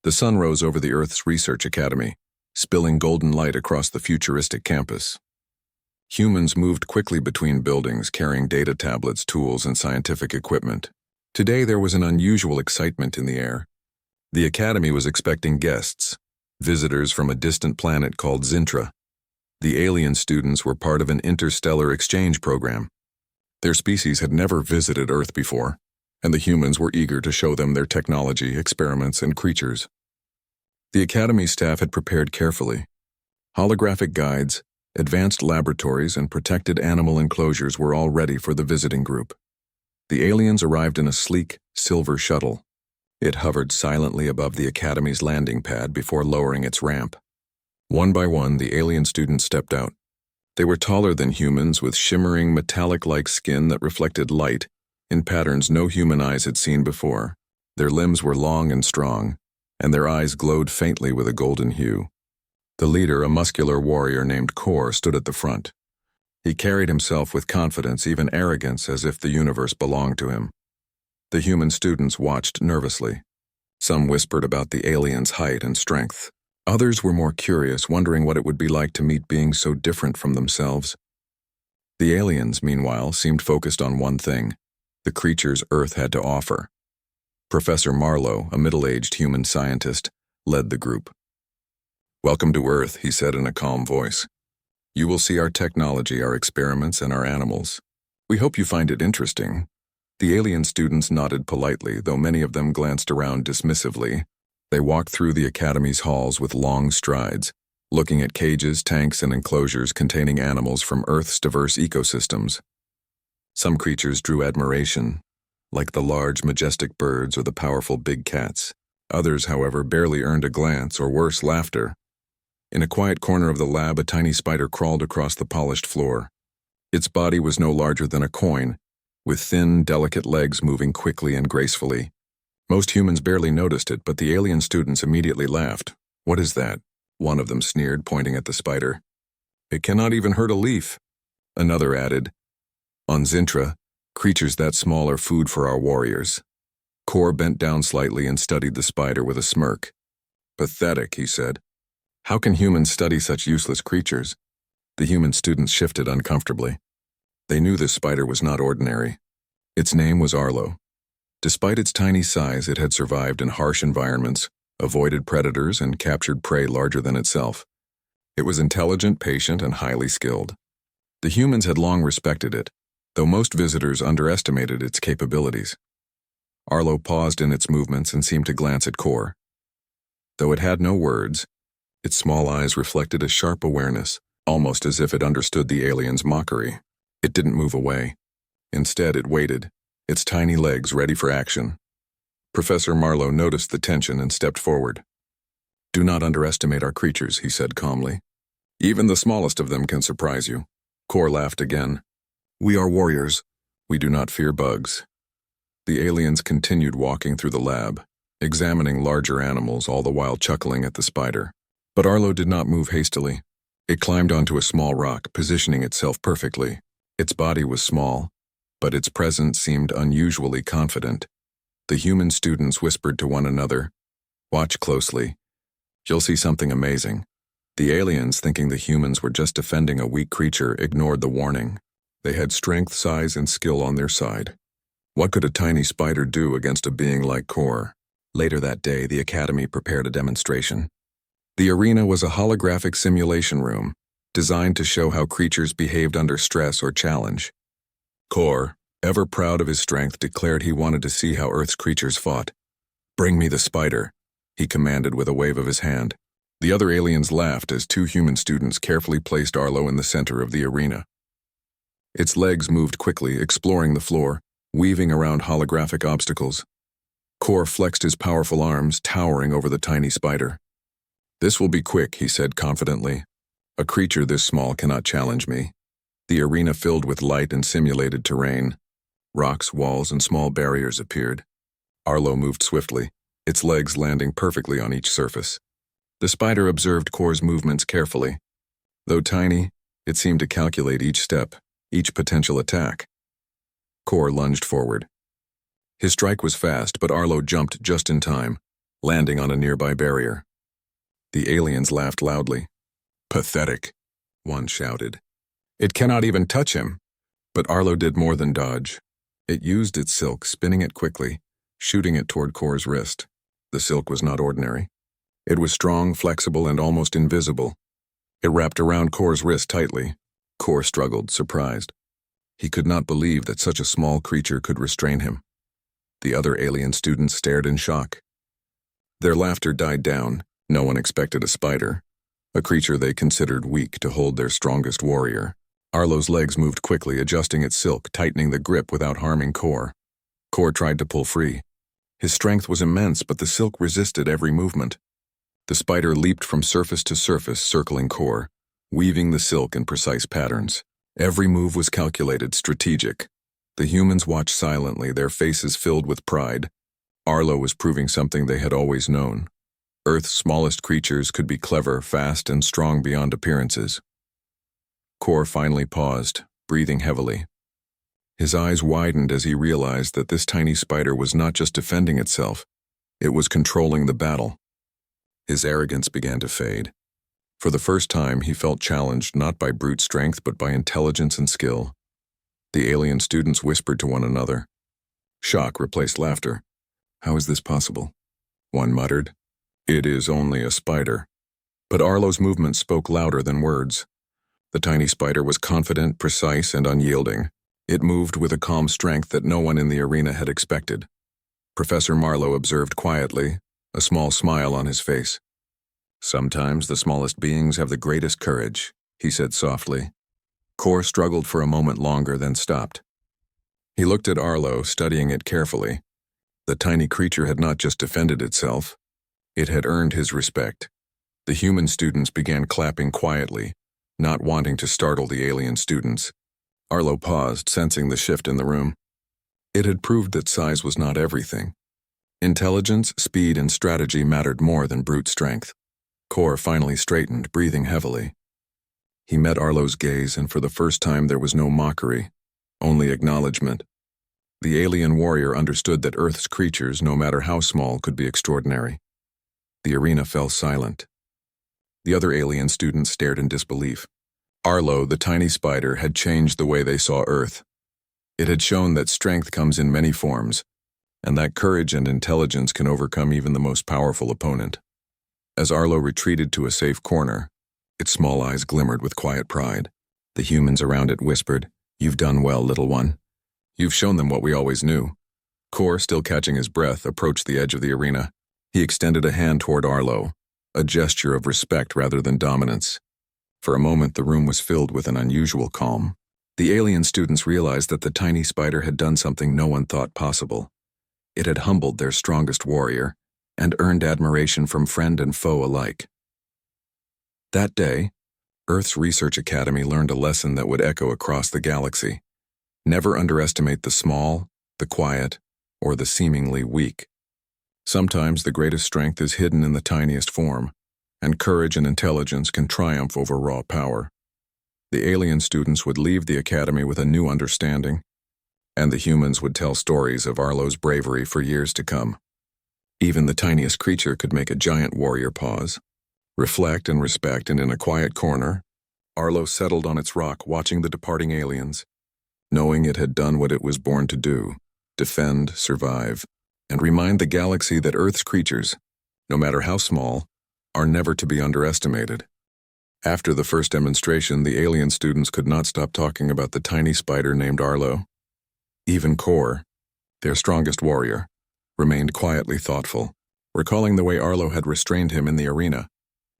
The sun rose over the Earth's research academy, spilling golden light across the futuristic campus. Humans moved quickly between buildings, carrying data tablets, tools, and scientific equipment. Today there was an unusual excitement in the air. The academy was expecting guests, visitors from a distant planet called Zintra. The alien students were part of an interstellar exchange program. Their species had never visited Earth before, and the humans were eager to show them their technology, experiments, and creatures. The academy staff had prepared carefully. Holographic guides, advanced laboratories, and protected animal enclosures were all ready for the visiting group. The aliens arrived in a sleek, silver shuttle. It hovered silently above the academy's landing pad before lowering its ramp. One by one, the alien students stepped out. They were taller than humans, with shimmering, metallic-like skin that reflected light in patterns no human eyes had seen before. Their limbs were long and strong, and their eyes glowed faintly with a golden hue. The leader, a muscular warrior named Kor, stood at the front. He carried himself with confidence, even arrogance, as if the universe belonged to him. The human students watched nervously. Some whispered about the alien's height and strength. Others were more curious, wondering what it would be like to meet beings so different from themselves. The aliens, meanwhile, seemed focused on one thing: the creatures Earth had to offer. Professor Marlowe, a middle-aged human scientist, led the group. "Welcome to Earth," he said in a calm voice. "You will see our technology, our experiments, and our animals. We hope you find it interesting." The alien students nodded politely, though many of them glanced around dismissively. They walked through the academy's halls with long strides, looking at cages, tanks, and enclosures containing animals from Earth's diverse ecosystems. Some creatures drew admiration, like the large, majestic birds or the powerful big cats. Others, however, barely earned a glance, or worse, laughter. In a quiet corner of the lab, a tiny spider crawled across the polished floor. Its body was no larger than a coin, with thin, delicate legs moving quickly and gracefully. Most humans barely noticed it, but the alien students immediately laughed. "What is that?" one of them sneered, pointing at the spider. "It cannot even hurt a leaf." Another added, "On Zintra, creatures that small are food for our warriors." Kor bent down slightly and studied the spider with a smirk. "Pathetic," he said. "How can humans study such useless creatures?" The human students shifted uncomfortably. They knew this spider was not ordinary. Its name was Arlo. Despite its tiny size, it had survived in harsh environments, avoided predators, and captured prey larger than itself. It was intelligent, patient, and highly skilled. The humans had long respected it, though most visitors underestimated its capabilities. Arlo paused in its movements and seemed to glance at Kor. Though it had no words, its small eyes reflected a sharp awareness, almost as if it understood the alien's mockery. It didn't move away. Instead, it waited, its tiny legs ready for action. Professor Marlowe noticed the tension and stepped forward. "Do not underestimate our creatures," he said calmly. "Even the smallest of them can surprise you." Kor laughed again. "We are warriors. We do not fear bugs." The aliens continued walking through the lab, examining larger animals, all the while chuckling at the spider. But Arlo did not move hastily. It climbed onto a small rock, positioning itself perfectly. Its body was small, but its presence seemed unusually confident. The human students whispered to one another, "Watch closely. You'll see something amazing." The aliens, thinking the humans were just defending a weak creature, ignored the warning. They had strength, size, and skill on their side. What could a tiny spider do against a being like Kor? Later that day, the academy prepared a demonstration. The arena was a holographic simulation room, designed to show how creatures behaved under stress or challenge. Kor, ever proud of his strength, declared he wanted to see how Earth's creatures fought. "Bring me the spider," he commanded with a wave of his hand. The other aliens laughed as two human students carefully placed Arlo in the center of the arena. Its legs moved quickly, exploring the floor, weaving around holographic obstacles. Kor flexed his powerful arms, towering over the tiny spider. "This will be quick," he said confidently. "A creature this small cannot challenge me." The arena filled with light and simulated terrain. Rocks, walls, and small barriers appeared. Arlo moved swiftly, its legs landing perfectly on each surface. The spider observed Kor's movements carefully. Though tiny, it seemed to calculate each step, each potential attack. Kor lunged forward. His strike was fast, but Arlo jumped just in time, landing on a nearby barrier. The aliens laughed loudly. "Pathetic," one shouted. "It cannot even touch him." But Arlo did more than dodge. It used its silk, spinning it quickly, shooting it toward Kor's wrist. The silk was not ordinary. It was strong, flexible, and almost invisible. It wrapped around Kor's wrist tightly. Kor struggled, surprised. He could not believe that such a small creature could restrain him. The other alien students stared in shock. Their laughter died down. No one expected a spider, a creature they considered weak, to hold their strongest warrior. Arlo's legs moved quickly, adjusting its silk, tightening the grip without harming Kor. Kor tried to pull free. His strength was immense, but the silk resisted every movement. The spider leaped from surface to surface, circling Kor, weaving the silk in precise patterns. Every move was calculated, strategic. The humans watched silently, their faces filled with pride. Arlo was proving something they had always known. Earth's smallest creatures could be clever, fast, and strong beyond appearances. Kor finally paused, breathing heavily. His eyes widened as he realized that this tiny spider was not just defending itself, it was controlling the battle. His arrogance began to fade. For the first time, he felt challenged not by brute strength but by intelligence and skill. The alien students whispered to one another. Shock replaced laughter. "How is this possible?" one muttered. "It is only a spider." But Arlo's movements spoke louder than words. The tiny spider was confident, precise, and unyielding. It moved with a calm strength that no one in the arena had expected. Professor Marlowe observed quietly, a small smile on his face. "Sometimes the smallest beings have the greatest courage," he said softly. Kor struggled for a moment longer, then stopped. He looked at Arlo, studying it carefully. The tiny creature had not just defended itself, it had earned his respect. The human students began clapping quietly, not wanting to startle the alien students. Arlo paused, sensing the shift in the room. It had proved that size was not everything. Intelligence, speed, and strategy mattered more than brute strength. Kor finally straightened, breathing heavily. He met Arlo's gaze, and for the first time there was no mockery, only acknowledgement. The alien warrior understood that Earth's creatures, no matter how small, could be extraordinary. The arena fell silent. The other alien students stared in disbelief. Arlo, the tiny spider, had changed the way they saw Earth. It had shown that strength comes in many forms, and that courage and intelligence can overcome even the most powerful opponent. As Arlo retreated to a safe corner, its small eyes glimmered with quiet pride. The humans around it whispered, "You've done well, little one. You've shown them what we always knew." Kor, still catching his breath, approached the edge of the arena. He extended a hand toward Arlo, a gesture of respect rather than dominance. For a moment, the room was filled with an unusual calm. The alien students realized that the tiny spider had done something no one thought possible. It had humbled their strongest warrior and earned admiration from friend and foe alike. That day, Earth's Research Academy learned a lesson that would echo across the galaxy. Never underestimate the small, the quiet, or the seemingly weak. Sometimes the greatest strength is hidden in the tiniest form, and courage and intelligence can triumph over raw power. The alien students would leave the academy with a new understanding, and the humans would tell stories of Arlo's bravery for years to come. Even the tiniest creature could make a giant warrior pause, reflect and respect, and in a quiet corner, Arlo settled on its rock, watching the departing aliens, knowing it had done what it was born to do, defend, survive, and remind the galaxy that Earth's creatures, no matter how small, are never to be underestimated. After the first demonstration, the alien students could not stop talking about the tiny spider named Arlo. Even Kor, their strongest warrior, remained quietly thoughtful, recalling the way Arlo had restrained him in the arena.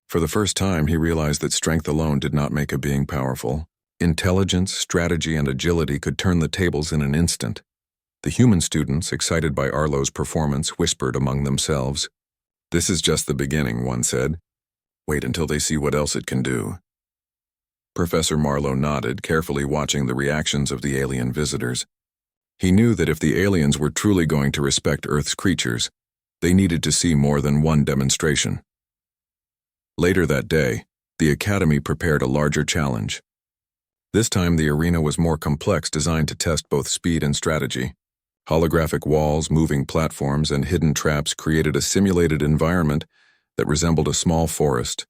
For the first time, he realized that strength alone did not make a being powerful. Intelligence, strategy, and agility could turn the tables in an instant. The human students, excited by Arlo's performance, whispered among themselves. "This is just the beginning," one said. "Wait until they see what else it can do." Professor Marlowe nodded, carefully watching the reactions of the alien visitors. He knew that if the aliens were truly going to respect Earth's creatures, they needed to see more than one demonstration. Later that day, the Academy prepared a larger challenge. This time the arena was more complex, designed to test both speed and strategy. Holographic walls, moving platforms, and hidden traps created a simulated environment that resembled a small forest,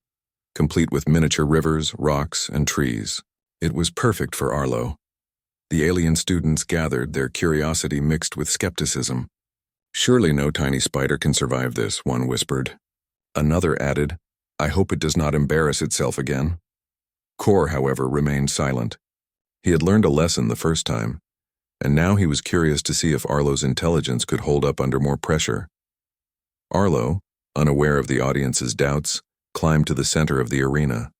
complete with miniature rivers, rocks, and trees. It was perfect for Arlo. The alien students gathered, their curiosity mixed with skepticism. "Surely no tiny spider can survive this," one whispered. Another added, "I hope it does not embarrass itself again." Kor, however, remained silent. He had learned a lesson the first time, and now he was curious to see if Arlo's intelligence could hold up under more pressure. Arlo, unaware of the audience's doubts, climbed to the center of the arena.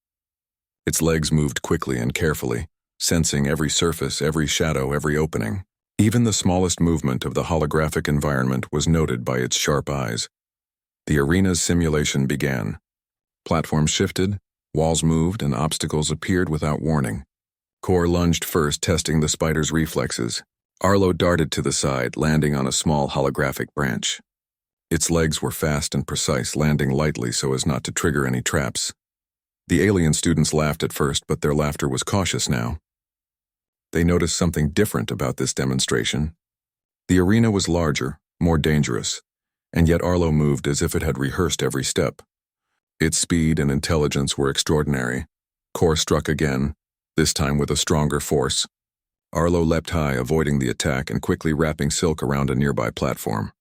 Its legs moved quickly and carefully, sensing every surface, every shadow, every opening. Even the smallest movement of the holographic environment was noted by its sharp eyes. The arena's simulation began. Platforms shifted, walls moved, and obstacles appeared without warning. Kor lunged first, testing the spider's reflexes. Arlo darted to the side, landing on a small holographic branch. Its legs were fast and precise, landing lightly so as not to trigger any traps. The alien students laughed at first, but their laughter was cautious now. They noticed something different about this demonstration. The arena was larger, more dangerous, and yet Arlo moved as if it had rehearsed every step. Its speed and intelligence were extraordinary. Kor struck again, this time with a stronger force. Arlo leapt high, avoiding the attack and quickly wrapping silk around a nearby platform.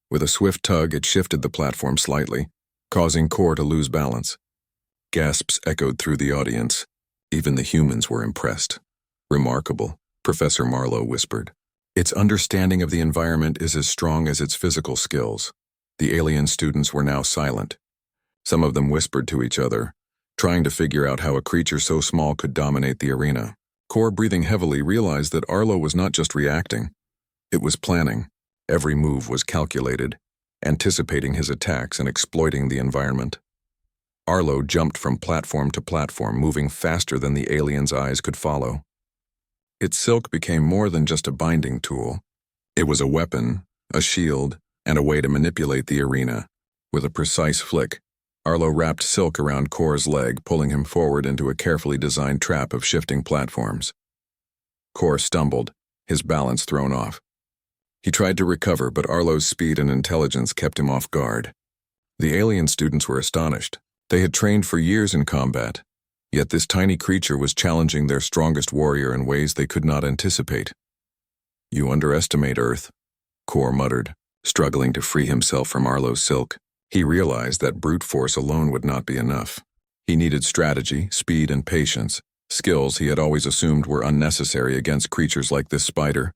With a swift tug, it shifted the platform slightly, causing Kor to lose balance. Gasps echoed through the audience. Even the humans were impressed. "Remarkable," Professor Marlowe whispered. "Its understanding of the environment is as strong as its physical skills." The alien students were now silent. Some of them whispered to each other, trying to figure out how a creature so small could dominate the arena. Kor, breathing heavily, realized that Arlo was not just reacting. It was planning. Every move was calculated, anticipating his attacks and exploiting the environment. Arlo jumped from platform to platform, moving faster than the alien's eyes could follow. Its silk became more than just a binding tool. It was a weapon, a shield, and a way to manipulate the arena. With a precise flick, Arlo wrapped silk around Kor's leg, pulling him forward into a carefully designed trap of shifting platforms. Kor stumbled, his balance thrown off. He tried to recover, but Arlo's speed and intelligence kept him off guard. The alien students were astonished. They had trained for years in combat, yet this tiny creature was challenging their strongest warrior in ways they could not anticipate. "You underestimate Earth," Kor muttered, struggling to free himself from Arlo's silk. He realized that brute force alone would not be enough. He needed strategy, speed, and patience, skills he had always assumed were unnecessary against creatures like this spider.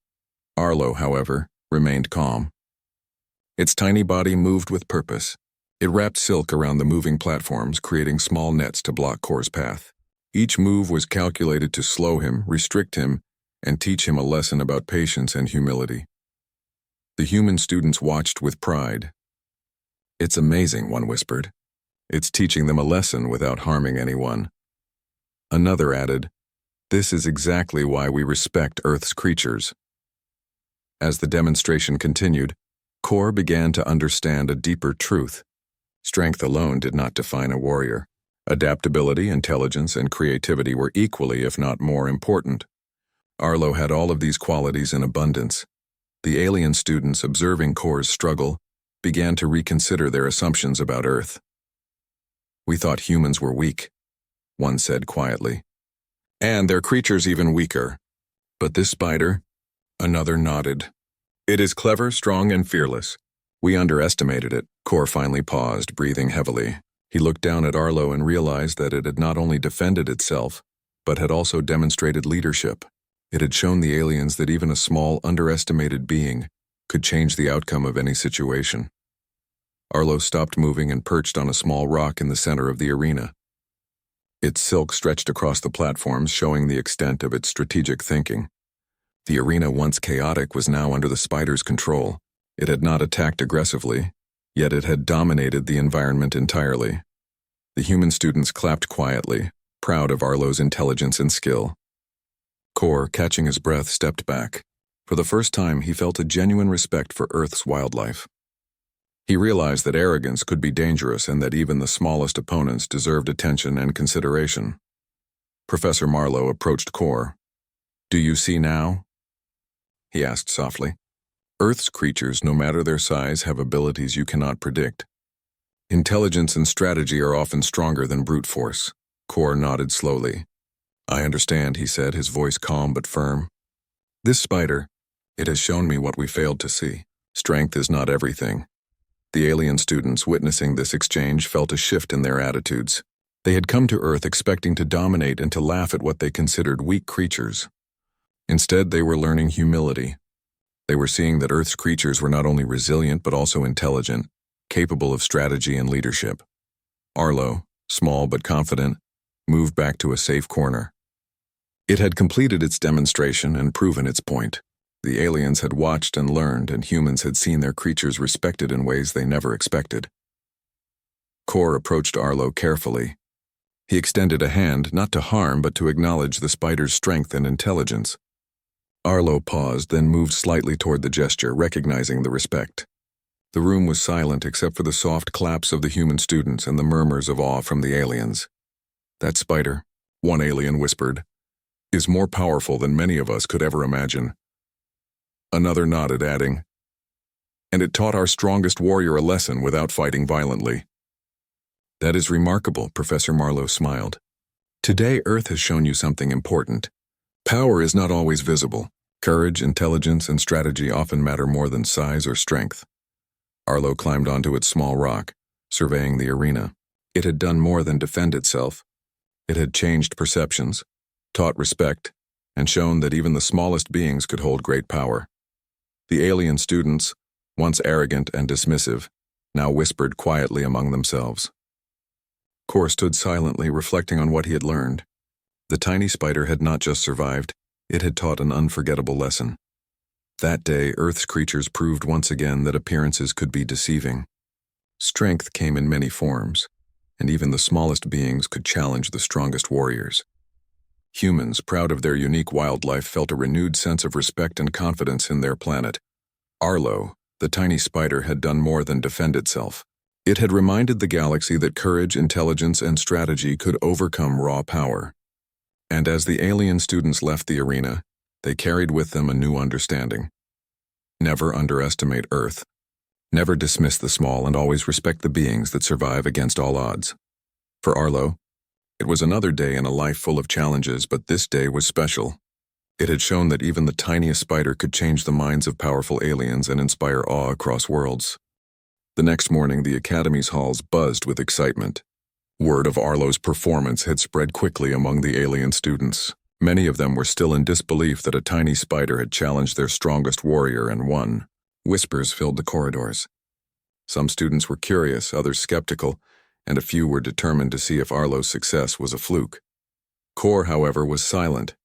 Arlo, however, remained calm. Its tiny body moved with purpose. It wrapped silk around the moving platforms, creating small nets to block Kor's path. Each move was calculated to slow him, restrict him, and teach him a lesson about patience and humility. The human students watched with pride. "It's amazing," one whispered. "It's teaching them a lesson without harming anyone." Another added, "This is exactly why we respect Earth's creatures." As the demonstration continued, Kor began to understand a deeper truth. Strength alone did not define a warrior. Adaptability, intelligence, and creativity were equally, if not more, important. Arlo had all of these qualities in abundance. The alien students, observing Kor's struggle, began to reconsider their assumptions about Earth. "We thought humans were weak," one said quietly. "And their creatures even weaker. But this spider," another nodded. "It is clever, strong, and fearless. We underestimated it." Kor finally paused, breathing heavily. He looked down at Arlo and realized that it had not only defended itself, but had also demonstrated leadership. It had shown the aliens that even a small, underestimated being could change the outcome of any situation. Arlo stopped moving and perched on a small rock in the center of the arena. Its silk stretched across the platforms, showing the extent of its strategic thinking. The arena, once chaotic, was now under the spider's control. It had not attacked aggressively, yet it had dominated the environment entirely. The human students clapped quietly, proud of Arlo's intelligence and skill. Kor, catching his breath, stepped back. For the first time, he felt a genuine respect for Earth's wildlife. He realized that arrogance could be dangerous and that even the smallest opponents deserved attention and consideration. Professor Marlowe approached Kor. "Do you see now?" he asked softly. Earth's creatures, no matter their size, have abilities you cannot predict. Intelligence and strategy are often stronger than brute force. Kor nodded slowly. I understand, he said, his voice calm but firm. This spider, it has shown me what we failed to see. Strength is not everything. The alien students witnessing this exchange felt a shift in their attitudes. They had come to Earth expecting to dominate and to laugh at what they considered weak creatures. Instead, they were learning humility. They were seeing that Earth's creatures were not only resilient but also intelligent, capable of strategy and leadership. Arlo, small but confident, moved back to a safe corner. It had completed its demonstration and proven its point. The aliens had watched and learned, and humans had seen their creatures respected in ways they never expected. Kor approached Arlo carefully. He extended a hand, not to harm but to acknowledge the spider's strength and intelligence. Arlo paused, then moved slightly toward the gesture, recognizing the respect. The room was silent except for the soft claps of the human students and the murmurs of awe from the aliens. That spider, one alien whispered, is more powerful than many of us could ever imagine. Another nodded, adding, and it taught our strongest warrior a lesson without fighting violently. That is remarkable, Professor Marlowe smiled. Today, Earth has shown you something important. Power is not always visible. Courage, intelligence, and strategy often matter more than size or strength. Arlo climbed onto its small rock, surveying the arena. It had done more than defend itself. It had changed perceptions, taught respect, and shown that even the smallest beings could hold great power. The alien students, once arrogant and dismissive, now whispered quietly among themselves. Kor stood silently, reflecting on what he had learned. The tiny spider had not just survived, it had taught an unforgettable lesson. That day, Earth's creatures proved once again that appearances could be deceiving. Strength came in many forms, and even the smallest beings could challenge the strongest warriors. Humans, proud of their unique wildlife, felt a renewed sense of respect and confidence in their planet. Arlo, the tiny spider, had done more than defend itself. It had reminded the galaxy that courage, intelligence, and strategy could overcome raw power. And as the alien students left the arena, they carried with them a new understanding. Never underestimate Earth. Never dismiss the small, and always respect the beings that survive against all odds. For Arlo, it was another day in a life full of challenges, but this day was special. It had shown that even the tiniest spider could change the minds of powerful aliens and inspire awe across worlds. The next morning, the Academy's halls buzzed with excitement. Word of Arlo's performance had spread quickly among the alien students. Many of them were still in disbelief that a tiny spider had challenged their strongest warrior and won. Whispers filled the corridors. Some students were curious, others skeptical, and a few were determined to see if Arlo's success was a fluke. Kor, however, was silent.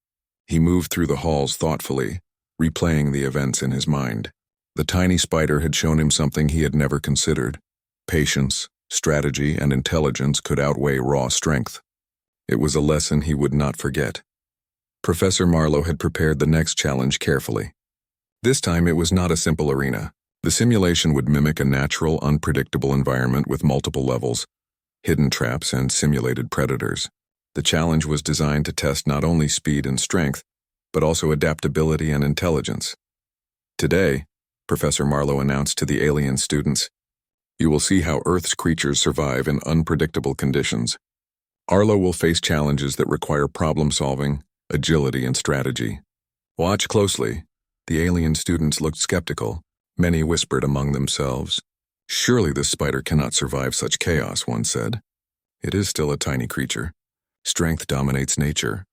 He moved through the halls thoughtfully, replaying the events in his mind. The tiny spider had shown him something he had never considered. Patience, strategy, and intelligence could outweigh raw strength. It was a lesson he would not forget. Professor Marlowe had prepared the next challenge carefully. This time it was not a simple arena. The simulation would mimic a natural, unpredictable environment with multiple levels, hidden traps, and simulated predators. The challenge was designed to test not only speed and strength, but also adaptability and intelligence. Today, Professor Marlowe announced to the alien students, you will see how Earth's creatures survive in unpredictable conditions. Arlo will face challenges that require problem-solving, agility, and strategy. Watch closely. The alien students looked skeptical. Many whispered among themselves. Surely this spider cannot survive such chaos, one said. It is still a tiny creature. Strength dominates nature.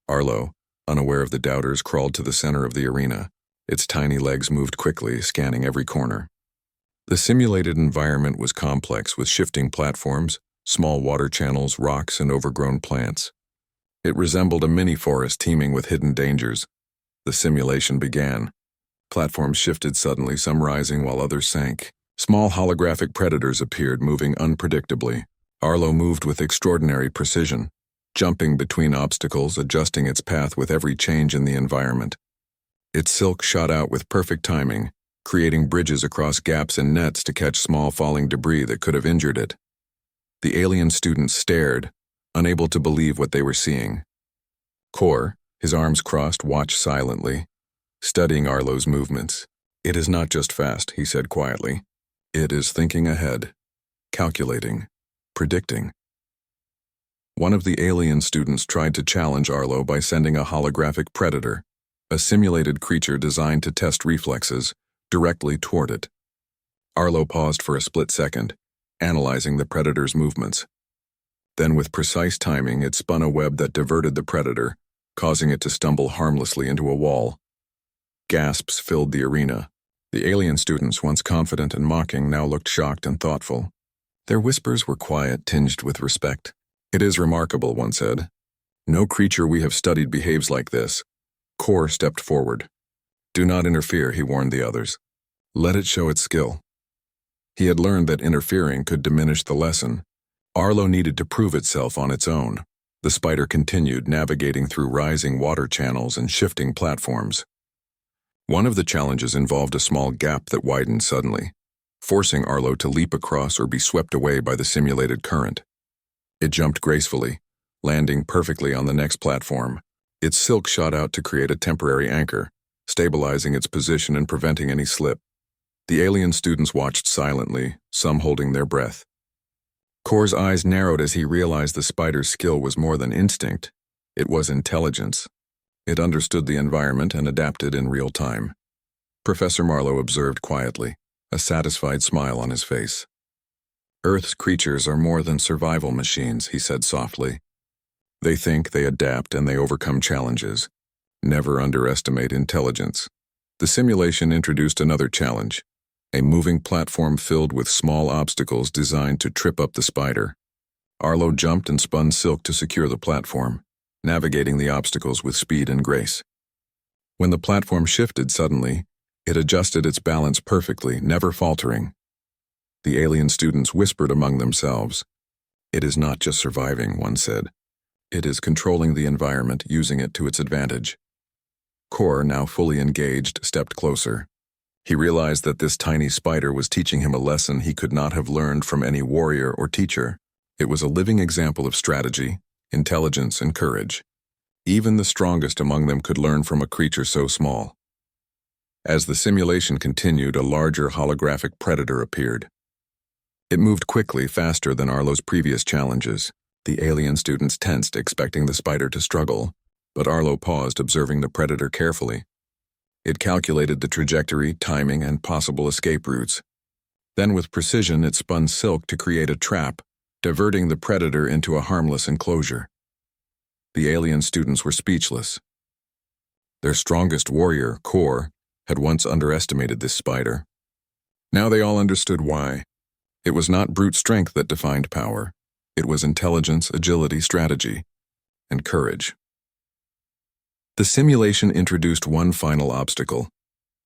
Arlo, unaware of the doubters, crawled to the center of the arena. Its tiny legs moved quickly, scanning every corner. The simulated environment was complex, with shifting platforms, small water channels, rocks, and overgrown plants. It resembled a mini-forest teeming with hidden dangers. The simulation began. Platforms shifted suddenly, some rising while others sank. Small holographic predators appeared, moving unpredictably. Arlo moved with extraordinary precision, jumping between obstacles, adjusting its path with every change in the environment. Its silk shot out with perfect timing, creating bridges across gaps and nets to catch small falling debris that could have injured it. The alien students stared, unable to believe what they were seeing. Kor, his arms crossed, watched silently, studying Arlo's movements. It is not just fast, he said quietly. It is thinking ahead, calculating, predicting. One of the alien students tried to challenge Arlo by sending a holographic predator, a simulated creature designed to test reflexes, directly toward it. Arlo paused for a split second, analyzing the predator's movements. Then with precise timing, it spun a web that diverted the predator, causing it to stumble harmlessly into a wall. Gasps filled the arena. The alien students, once confident and mocking, now looked shocked and thoughtful. Their whispers were quiet, tinged with respect. It is remarkable, one said. No creature we have studied behaves like this. Kor stepped forward. Do not interfere, he warned the others. Let it show its skill. He had learned that interfering could diminish the lesson. Arlo needed to prove itself on its own. The spider continued, navigating through rising water channels and shifting platforms. One of the challenges involved a small gap that widened suddenly, forcing Arlo to leap across or be swept away by the simulated current. It jumped gracefully, landing perfectly on the next platform. Its silk shot out to create a temporary anchor, stabilizing its position and preventing any slip. The alien students watched silently, some holding their breath. Kor's eyes narrowed as he realized the spider's skill was more than instinct. It was intelligence. It understood the environment and adapted in real time. Professor Marlowe observed quietly, a satisfied smile on his face. Earth's creatures are more than survival machines, he said softly. They think, they adapt, and they overcome challenges. Never underestimate intelligence. The simulation introduced another challenge, a moving platform filled with small obstacles designed to trip up the spider. Arlo jumped and spun silk to secure the platform, navigating the obstacles with speed and grace. When the platform shifted suddenly, it adjusted its balance perfectly, never faltering. The alien students whispered among themselves. It is not just surviving, one said. It is controlling the environment, using it to its advantage. Kor, now fully engaged, stepped closer. He realized that this tiny spider was teaching him a lesson he could not have learned from any warrior or teacher. It was a living example of strategy, intelligence, and courage. Even the strongest among them could learn from a creature so small. As the simulation continued, a larger holographic predator appeared. It moved quickly, faster than Arlo's previous challenges. The alien students tensed, expecting the spider to struggle, but Arlo paused, observing the predator carefully. It calculated the trajectory, timing, and possible escape routes. Then with precision, it spun silk to create a trap, diverting the predator into a harmless enclosure. The alien students were speechless. Their strongest warrior, Kor, had once underestimated this spider. Now they all understood why. It was not brute strength that defined power. It was intelligence, agility, strategy, and courage. The simulation introduced one final obstacle,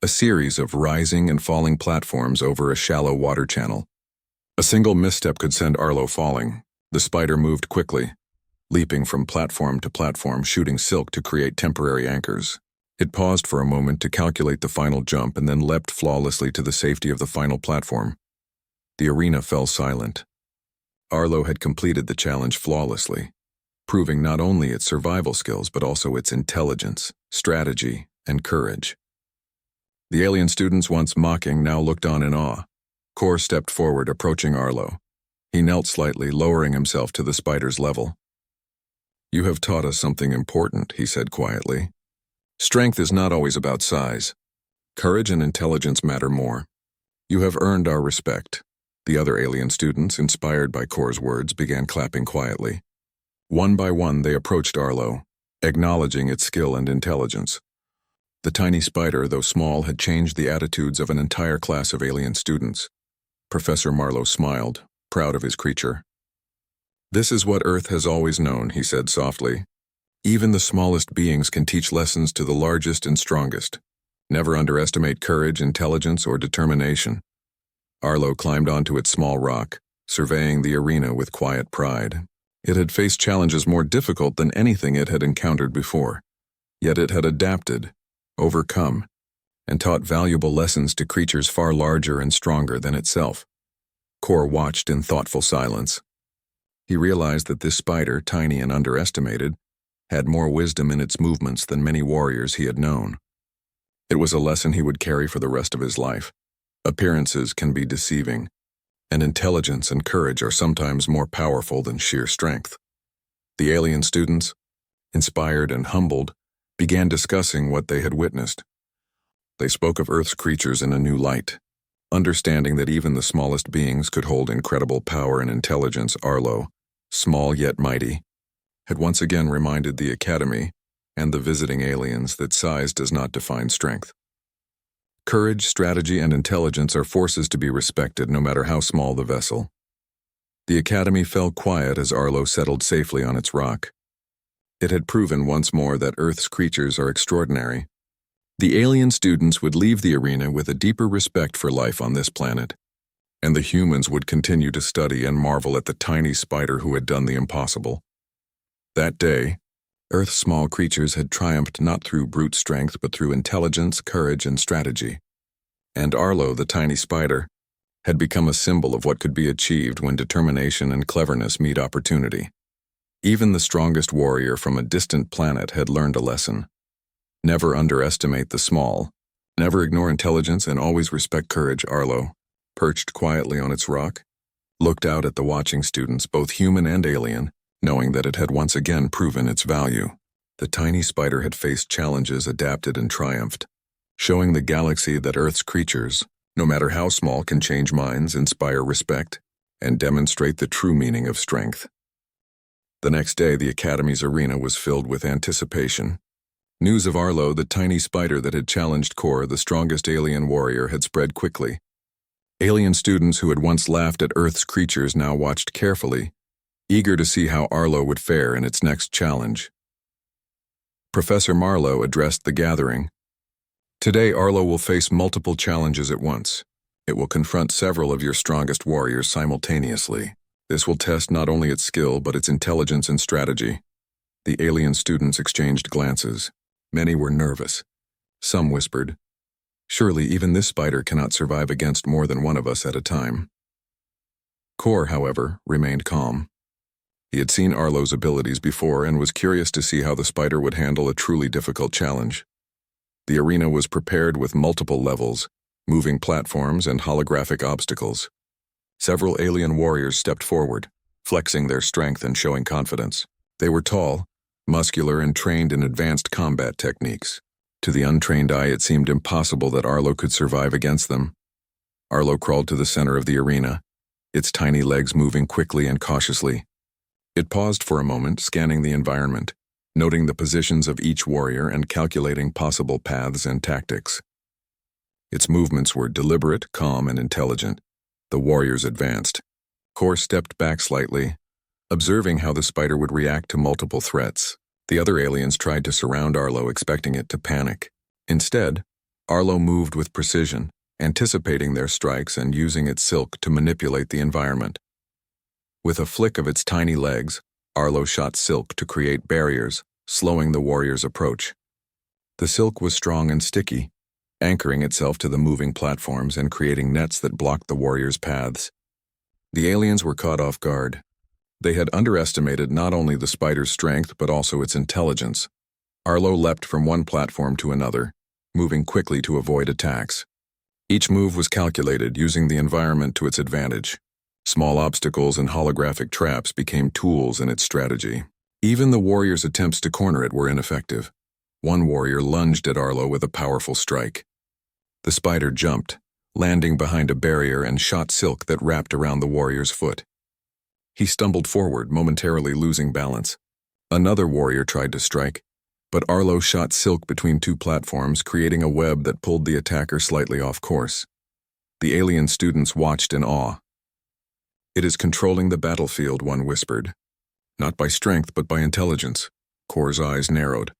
a series of rising and falling platforms over a shallow water channel. A single misstep could send Arlo falling. The spider moved quickly, leaping from platform to platform, shooting silk to create temporary anchors. It paused for a moment to calculate the final jump and then leapt flawlessly to the safety of the final platform. The arena fell silent. Arlo had completed the challenge flawlessly, proving not only its survival skills but also its intelligence, strategy, and courage. The alien students, once mocking, now looked on in awe. Kor stepped forward, approaching Arlo. He knelt slightly, lowering himself to the spider's level. "You have taught us something important," he said quietly. "Strength is not always about size. Courage and intelligence matter more. You have earned our respect." The other alien students, inspired by Kor's words, began clapping quietly. One by one, they approached Arlo, acknowledging its skill and intelligence. The tiny spider, though small, had changed the attitudes of an entire class of alien students. Professor Marlowe smiled, proud of his creature. "This is what Earth has always known," he said softly. "Even the smallest beings can teach lessons to the largest and strongest. Never underestimate courage, intelligence, or determination." Arlo climbed onto its small rock, surveying the arena with quiet pride. It had faced challenges more difficult than anything it had encountered before. Yet it had adapted, overcome, and taught valuable lessons to creatures far larger and stronger than itself. Kor watched in thoughtful silence. He realized that this spider, tiny and underestimated, had more wisdom in its movements than many warriors he had known. It was a lesson he would carry for the rest of his life. Appearances can be deceiving, and intelligence and courage are sometimes more powerful than sheer strength. The alien students, inspired and humbled, began discussing what they had witnessed. They spoke of Earth's creatures in a new light, understanding that even the smallest beings could hold incredible power and intelligence. Arlo, small yet mighty, had once again reminded the Academy and the visiting aliens that size does not define strength. Courage, strategy, and intelligence are forces to be respected no matter how small the vessel. The Academy fell quiet as Arlo settled safely on its rock. It had proven once more that Earth's creatures are extraordinary. The alien students would leave the arena with a deeper respect for life on this planet, and the humans would continue to study and marvel at the tiny spider who had done the impossible. That day, Earth's small creatures had triumphed not through brute strength but through intelligence, courage, and strategy. And Arlo, the tiny spider, had become a symbol of what could be achieved when determination and cleverness meet opportunity. Even the strongest warrior from a distant planet had learned a lesson. Never underestimate the small, never ignore intelligence, and always respect courage. Arlo, perched quietly on its rock, looked out at the watching students, both human and alien, knowing that it had once again proven its value. The tiny spider had faced challenges, adapted, and triumphed, showing the galaxy that Earth's creatures, no matter how small, can change minds, inspire respect, and demonstrate the true meaning of strength. The next day, the Academy's arena was filled with anticipation. News of Arlo, the tiny spider that had challenged Kor, the strongest alien warrior, had spread quickly. Alien students who had once laughed at Earth's creatures now watched carefully, eager to see how Arlo would fare in its next challenge. Professor Marlowe addressed the gathering. Today, Arlo will face multiple challenges at once. It will confront several of your strongest warriors simultaneously. This will test not only its skill but its intelligence and strategy. The alien students exchanged glances. Many were nervous. Some whispered, "Surely even this spider cannot survive against more than one of us at a time." Kor, however, remained calm. He had seen Arlo's abilities before and was curious to see how the spider would handle a truly difficult challenge. The arena was prepared with multiple levels, moving platforms, and holographic obstacles. Several alien warriors stepped forward, flexing their strength and showing confidence. They were tall, muscular, and trained in advanced combat techniques. To the untrained eye, it seemed impossible that Arlo could survive against them. Arlo crawled to the center of the arena, its tiny legs moving quickly and cautiously. It paused for a moment, scanning the environment, noting the positions of each warrior and calculating possible paths and tactics. Its movements were deliberate, calm, and intelligent. The warriors advanced. Kor stepped back slightly, observing how the spider would react to multiple threats. The other aliens tried to surround Arlo, expecting it to panic. Instead, Arlo moved with precision, anticipating their strikes and using its silk to manipulate the environment. With a flick of its tiny legs, Arlo shot silk to create barriers, slowing the warrior's approach. The silk was strong and sticky, anchoring itself to the moving platforms and creating nets that blocked the warriors' paths. The aliens were caught off guard. They had underestimated not only the spider's strength but also its intelligence. Arlo leapt from one platform to another, moving quickly to avoid attacks. Each move was calculated, using the environment to its advantage. Small obstacles and holographic traps became tools in its strategy. Even the warrior's attempts to corner it were ineffective. One warrior lunged at Arlo with a powerful strike. The spider jumped, landing behind a barrier and shot silk that wrapped around the warrior's foot. He stumbled forward, momentarily losing balance. Another warrior tried to strike, but Arlo shot silk between two platforms, creating a web that pulled the attacker slightly off course. The alien students watched in awe. "It is controlling the battlefield," one whispered. "Not by strength, but by intelligence." Kor's eyes narrowed.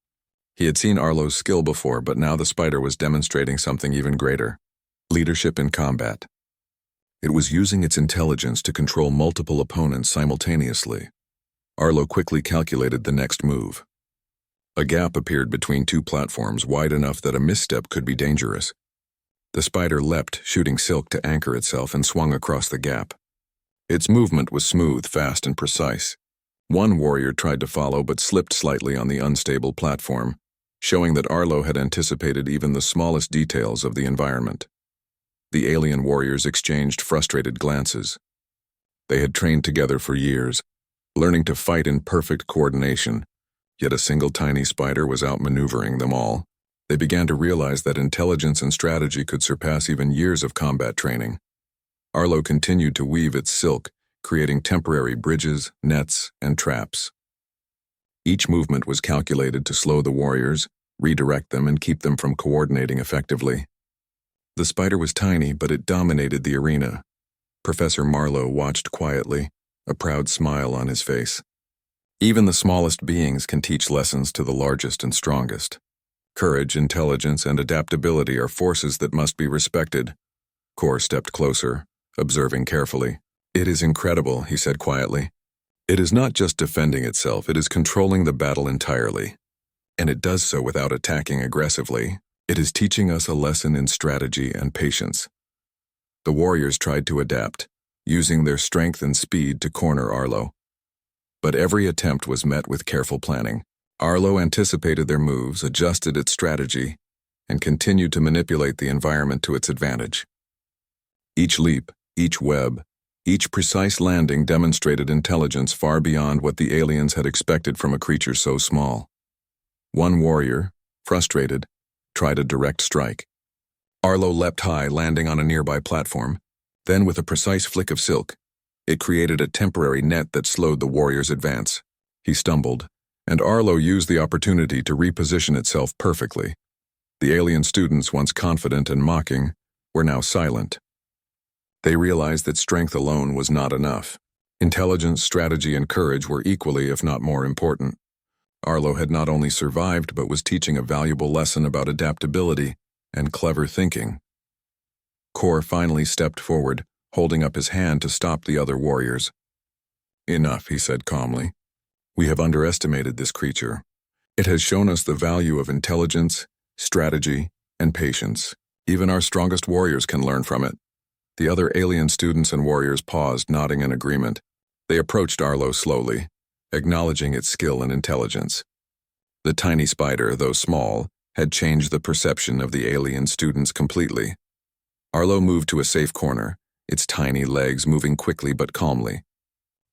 He had seen Arlo's skill before, but now the spider was demonstrating something even greater: leadership in combat. It was using its intelligence to control multiple opponents simultaneously. Arlo quickly calculated the next move. A gap appeared between two platforms, wide enough that a misstep could be dangerous. The spider leapt, shooting silk to anchor itself, and swung across the gap. Its movement was smooth, fast, and precise. One warrior tried to follow but slipped slightly on the unstable platform. showing that Arlo had anticipated even the smallest details of the environment. The alien warriors exchanged frustrated glances. They had trained together for years, learning to fight in perfect coordination, yet a single tiny spider was outmaneuvering them all. They began to realize that intelligence and strategy could surpass even years of combat training. Arlo continued to weave its silk, creating temporary bridges, nets, and traps. Each movement was calculated to slow the warriors, redirect them, and keep them from coordinating effectively. The spider was tiny, but it dominated the arena. Professor Marlowe watched quietly, a proud smile on his face. Even the smallest beings can teach lessons to the largest and strongest. Courage, intelligence, and adaptability are forces that must be respected. Kor stepped closer, observing carefully. "It is incredible," he said quietly. "It is not just defending itself, it is controlling the battle entirely. And it does so without attacking aggressively. It is teaching us a lesson in strategy and patience." The warriors tried to adapt, using their strength and speed to corner Arlo. But every attempt was met with careful planning. Arlo anticipated their moves, adjusted its strategy, and continued to manipulate the environment to its advantage. Each leap, each web, each precise landing demonstrated intelligence far beyond what the aliens had expected from a creature so small. One warrior, frustrated, tried a direct strike. Arlo leapt high, landing on a nearby platform. Then, with a precise flick of silk, it created a temporary net that slowed the warrior's advance. He stumbled, and Arlo used the opportunity to reposition itself perfectly. The alien students, once confident and mocking, were now silent. They realized that strength alone was not enough. Intelligence, strategy, and courage were equally, if not more, important. Arlo had not only survived but was teaching a valuable lesson about adaptability and clever thinking. Kor finally stepped forward, holding up his hand to stop the other warriors. "Enough," he said calmly. "We have underestimated this creature. It has shown us the value of intelligence, strategy, and patience. Even our strongest warriors can learn from it." The other alien students and warriors paused, nodding in agreement. They approached Arlo slowly, acknowledging its skill and intelligence. The tiny spider, though small, had changed the perception of the alien students completely. Arlo moved to a safe corner, its tiny legs moving quickly but calmly.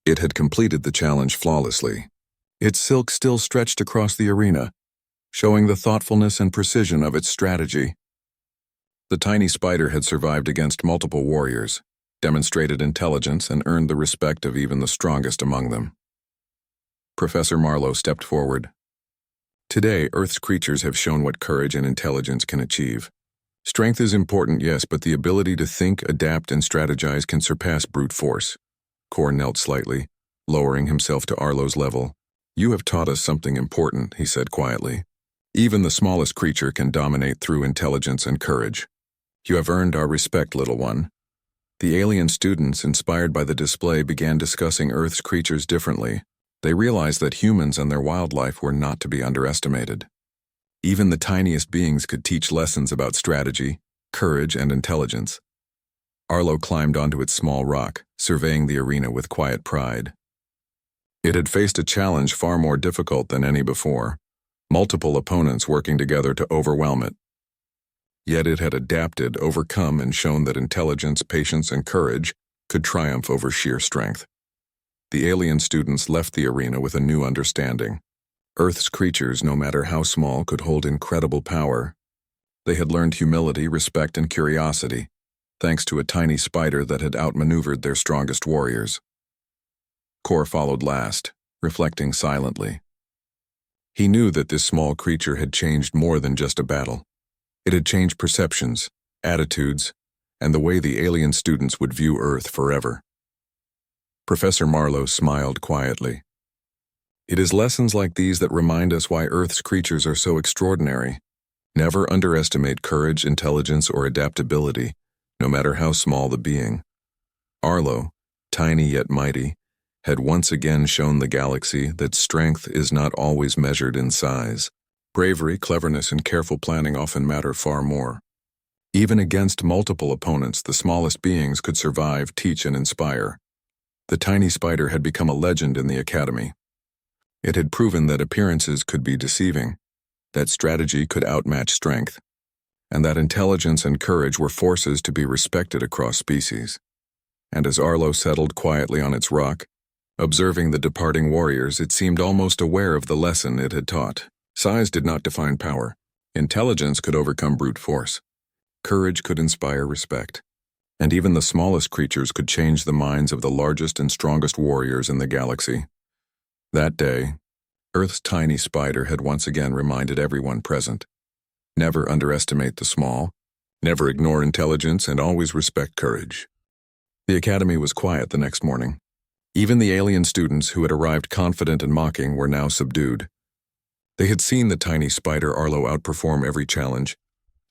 It had completed the challenge flawlessly. Its silk still stretched across the arena, showing the thoughtfulness and precision of its strategy. The tiny spider had survived against multiple warriors, demonstrated intelligence, and earned the respect of even the strongest among them. Professor Marlowe stepped forward. "Today, Earth's creatures have shown what courage and intelligence can achieve. Strength is important, yes, but the ability to think, adapt, and strategize can surpass brute force." Kor knelt slightly, lowering himself to Arlo's level. "You have taught us something important," he said quietly. "Even the smallest creature can dominate through intelligence and courage. You have earned our respect, little one." The alien students, inspired by the display, began discussing Earth's creatures differently. They realized that humans and their wildlife were not to be underestimated. Even the tiniest beings could teach lessons about strategy, courage, and intelligence. Arlo climbed onto its small rock, surveying the arena with quiet pride. It had faced a challenge far more difficult than any before, multiple opponents working together to overwhelm it. Yet it had adapted, overcome, and shown that intelligence, patience, and courage could triumph over sheer strength. The alien students left the arena with a new understanding. Earth's creatures, no matter how small, could hold incredible power. They had learned humility, respect, and curiosity, thanks to a tiny spider that had outmaneuvered their strongest warriors. Kor followed last, reflecting silently. He knew that this small creature had changed more than just a battle. It had changed perceptions, attitudes, and the way the alien students would view Earth forever. Professor Marlowe smiled quietly. "It is lessons like these that remind us why Earth's creatures are so extraordinary. Never underestimate courage, intelligence, or adaptability, no matter how small the being." Arlo, tiny yet mighty, had once again shown the galaxy that strength is not always measured in size. Bravery, cleverness, and careful planning often matter far more. Even against multiple opponents, the smallest beings could survive, teach, and inspire. The tiny spider had become a legend in the academy. It had proven that appearances could be deceiving, that strategy could outmatch strength, and that intelligence and courage were forces to be respected across species. And as Arlo settled quietly on its rock, observing the departing warriors, it seemed almost aware of the lesson it had taught. Size did not define power. Intelligence could overcome brute force. Courage could inspire respect. And even the smallest creatures could change the minds of the largest and strongest warriors in the galaxy. That day, Earth's tiny spider had once again reminded everyone present. Never underestimate the small, never ignore intelligence, and always respect courage. The academy was quiet the next morning. Even the alien students who had arrived confident and mocking were now subdued. They had seen the tiny spider Arlo outperform every challenge,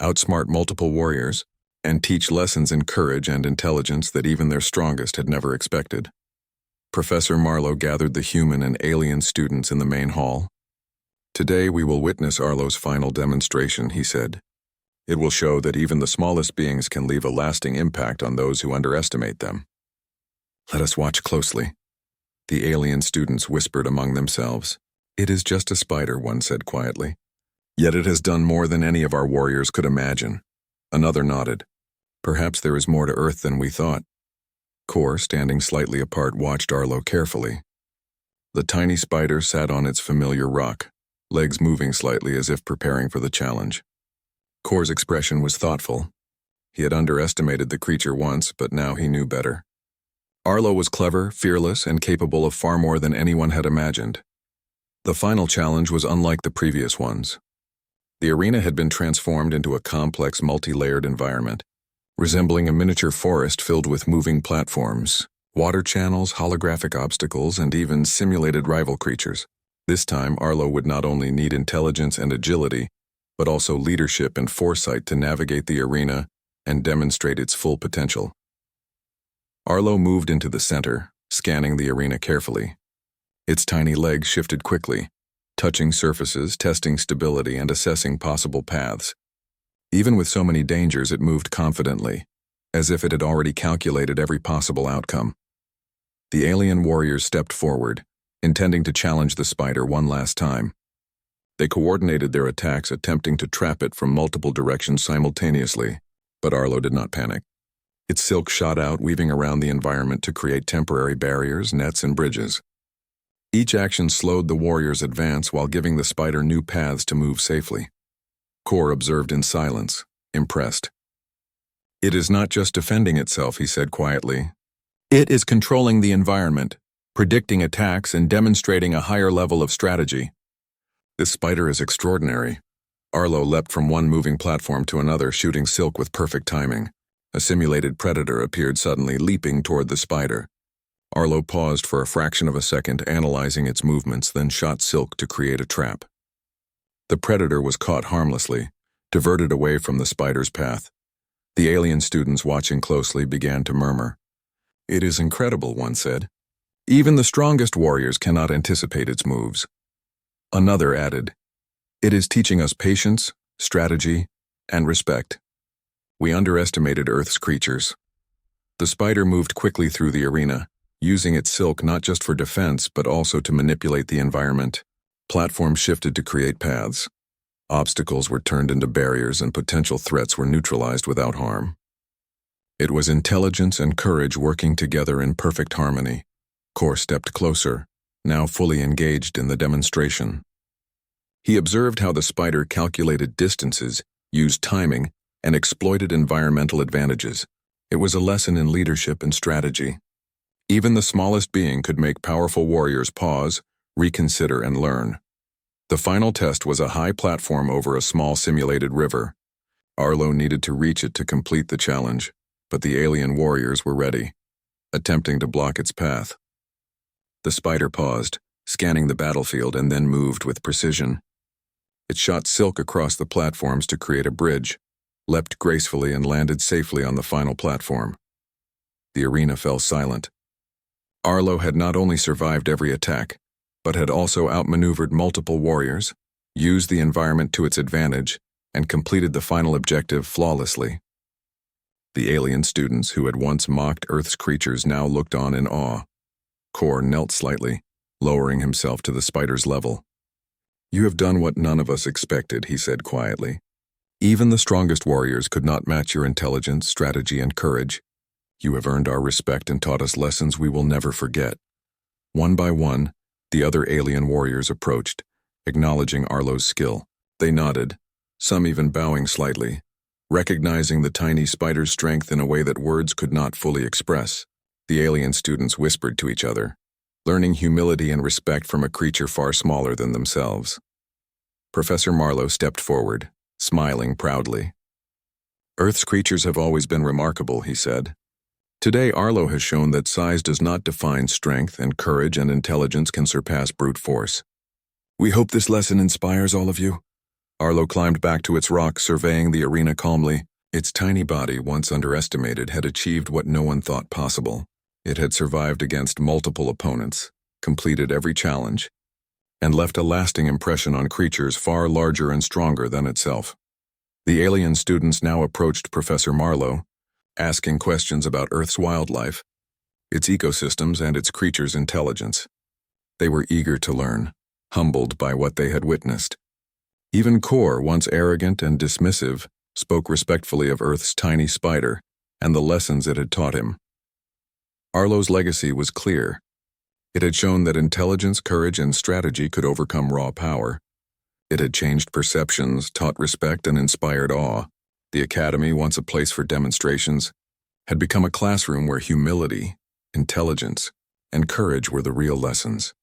outsmart multiple warriors, and teach lessons in courage and intelligence that even their strongest had never expected. Professor Marlowe gathered the human and alien students in the main hall. "Today we will witness Arlo's final demonstration," he said. "It will show that even the smallest beings can leave a lasting impact on those who underestimate them." "Let us watch closely," the alien students whispered among themselves. "It is just a spider," one said quietly. "Yet it has done more than any of our warriors could imagine." Another nodded. "Perhaps there is more to Earth than we thought." Kor, standing slightly apart, watched Arlo carefully. The tiny spider sat on its familiar rock, legs moving slightly as if preparing for the challenge. Kor's expression was thoughtful. He had underestimated the creature once, but now he knew better. Arlo was clever, fearless, and capable of far more than anyone had imagined. The final challenge was unlike the previous ones. The arena had been transformed into a complex, multi-layered environment, resembling a miniature forest filled with moving platforms, water channels, holographic obstacles, and even simulated rival creatures. This time, Arlo would not only need intelligence and agility, but also leadership and foresight to navigate the arena and demonstrate its full potential. Arlo moved into the center, scanning the arena carefully. Its tiny legs shifted quickly, touching surfaces, testing stability, and assessing possible paths. Even with so many dangers, it moved confidently, as if it had already calculated every possible outcome. The alien warriors stepped forward, intending to challenge the spider one last time. They coordinated their attacks, attempting to trap it from multiple directions simultaneously, but Arlo did not panic. Its silk shot out, weaving around the environment to create temporary barriers, nets, and bridges. Each action slowed the warrior's advance while giving the spider new paths to move safely. Kor observed in silence, impressed. "It is not just defending itself," he said quietly. "It is controlling the environment, predicting attacks, and demonstrating a higher level of strategy. This spider is extraordinary." Arlo leapt from one moving platform to another, shooting silk with perfect timing. A simulated predator appeared suddenly, leaping toward the spider. Arlo paused for a fraction of a second, analyzing its movements, then shot silk to create a trap. The predator was caught harmlessly, diverted away from the spider's path. The alien students watching closely began to murmur. "It is incredible," one said. "Even the strongest warriors cannot anticipate its moves." Another added, "It is teaching us patience, strategy, and respect. We underestimated Earth's creatures." The spider moved quickly through the arena, using its silk not just for defense but also to manipulate the environment. Platforms shifted to create paths. Obstacles were turned into barriers, and potential threats were neutralized without harm. It was intelligence and courage working together in perfect harmony. Kor stepped closer, now fully engaged in the demonstration. He observed how the spider calculated distances, used timing, and exploited environmental advantages. It was a lesson in leadership and strategy. Even the smallest being could make powerful warriors pause, reconsider, and learn. The final test was a high platform over a small simulated river. Arlo needed to reach it to complete the challenge, but the alien warriors were ready, attempting to block its path. The spider paused, scanning the battlefield, and then moved with precision. It shot silk across the platforms to create a bridge, leapt gracefully, and landed safely on the final platform. The arena fell silent. Arlo had not only survived every attack, but had also outmaneuvered multiple warriors, used the environment to its advantage, and completed the final objective flawlessly. The alien students who had once mocked Earth's creatures now looked on in awe. Kor knelt slightly, lowering himself to the spider's level. "You have done what none of us expected," he said quietly. "Even the strongest warriors could not match your intelligence, strategy, and courage. You have earned our respect and taught us lessons we will never forget." One by one, the other alien warriors approached, acknowledging Arlo's skill. They nodded, some even bowing slightly, recognizing the tiny spider's strength in a way that words could not fully express. The alien students whispered to each other, learning humility and respect from a creature far smaller than themselves. Professor Marlowe stepped forward, smiling proudly. "Earth's creatures have always been remarkable," he said. "Today Arlo has shown that size does not define strength, and courage and intelligence can surpass brute force. We hope this lesson inspires all of you." Arlo climbed back to its rock, surveying the arena calmly. Its tiny body, once underestimated, had achieved what no one thought possible. It had survived against multiple opponents, completed every challenge, and left a lasting impression on creatures far larger and stronger than itself. The alien students now approached Professor Marlowe, asking questions about Earth's wildlife, its ecosystems, and its creatures' intelligence. They were eager to learn, humbled by what they had witnessed. Even Kor, once arrogant and dismissive, spoke respectfully of Earth's tiny spider and the lessons it had taught him. Arlo's legacy was clear. It had shown that intelligence, courage, and strategy could overcome raw power. It had changed perceptions, taught respect, and inspired awe. The Academy, once a place for demonstrations, had become a classroom where humility, intelligence, and courage were the real lessons.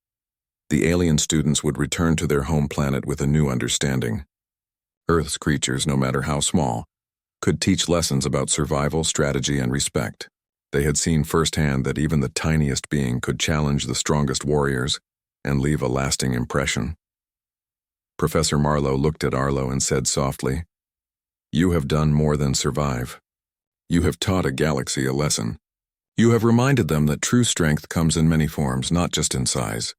The alien students would return to their home planet with a new understanding. Earth's creatures, no matter how small, could teach lessons about survival, strategy, and respect. They had seen firsthand that even the tiniest being could challenge the strongest warriors and leave a lasting impression. Professor Marlowe looked at Arlo and said softly, "You have done more than survive. You have taught a galaxy a lesson. You have reminded them that true strength comes in many forms, not just in size."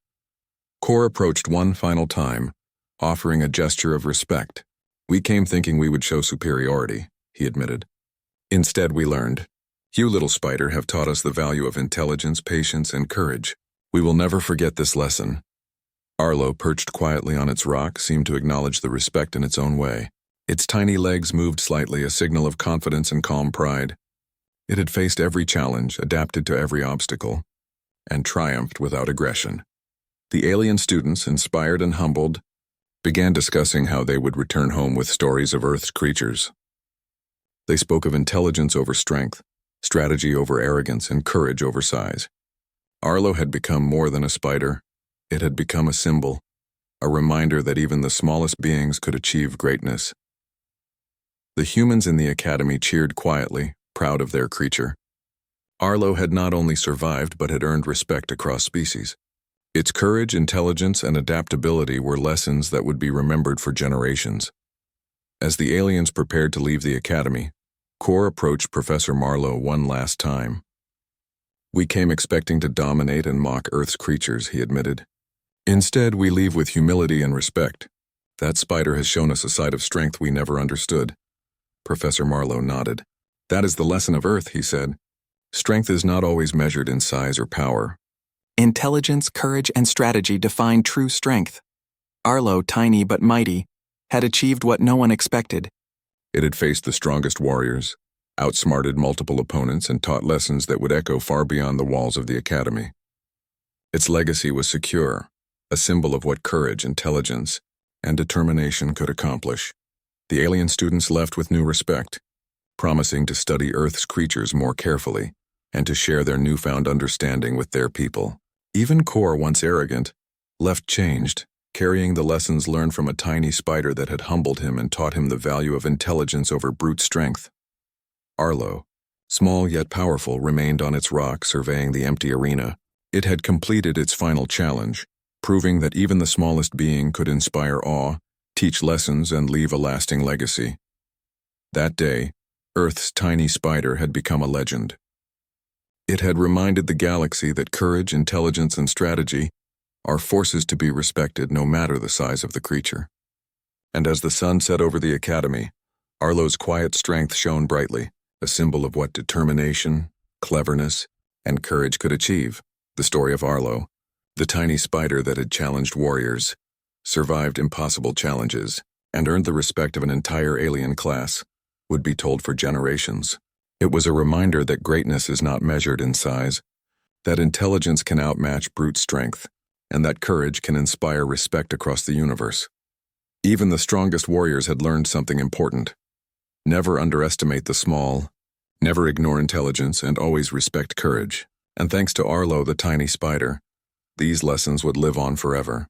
Kor approached one final time, offering a gesture of respect. "We came thinking we would show superiority," he admitted. "Instead, we learned. You, little spider, have taught us the value of intelligence, patience, and courage. We will never forget this lesson." Arlo, perched quietly on its rock, seemed to acknowledge the respect in its own way. Its tiny legs moved slightly, a signal of confidence and calm pride. It had faced every challenge, adapted to every obstacle, and triumphed without aggression. The alien students, inspired and humbled, began discussing how they would return home with stories of Earth's creatures. They spoke of intelligence over strength, strategy over arrogance, and courage over size. Arlo had become more than a spider. It had become a symbol, a reminder that even the smallest beings could achieve greatness. The humans in the Academy cheered quietly, proud of their creature. Arlo had not only survived but had earned respect across species. Its courage, intelligence, and adaptability were lessons that would be remembered for generations. As the aliens prepared to leave the Academy, Kor approached Professor Marlowe one last time. "We came expecting to dominate and mock Earth's creatures," he admitted. "Instead, we leave with humility and respect. That spider has shown us a side of strength we never understood." Professor Marlowe nodded. "That is the lesson of Earth," he said. "Strength is not always measured in size or power. Intelligence, courage, and strategy define true strength. Arlo, tiny but mighty, had achieved what no one expected. It had faced the strongest warriors, outsmarted multiple opponents, and taught lessons that would echo far beyond the walls of the Academy. Its legacy was secure, a symbol of what courage, intelligence, and determination could accomplish. The alien students left with new respect, promising to study Earth's creatures more carefully and to share their newfound understanding with their people. Even Kor, once arrogant, left changed, carrying the lessons learned from a tiny spider that had humbled him and taught him the value of intelligence over brute strength. Arlo, small yet powerful, remained on its rock, surveying the empty arena. It had completed its final challenge, proving that even the smallest being could inspire awe, teach lessons, and leave a lasting legacy. That day, Earth's tiny spider had become a legend. It had reminded the galaxy that courage, intelligence, and strategy are forces to be respected no matter the size of the creature. And as the sun set over the Academy, Arlo's quiet strength shone brightly, a symbol of what determination, cleverness, and courage could achieve. The story of Arlo, the tiny spider that had challenged warriors, survived impossible challenges, and earned the respect of an entire alien class, would be told for generations. It was a reminder that greatness is not measured in size, that intelligence can outmatch brute strength, and that courage can inspire respect across the universe. Even the strongest warriors had learned something important. Never underestimate the small, never ignore intelligence, and always respect courage. And thanks to Arlo the tiny spider, these lessons would live on forever.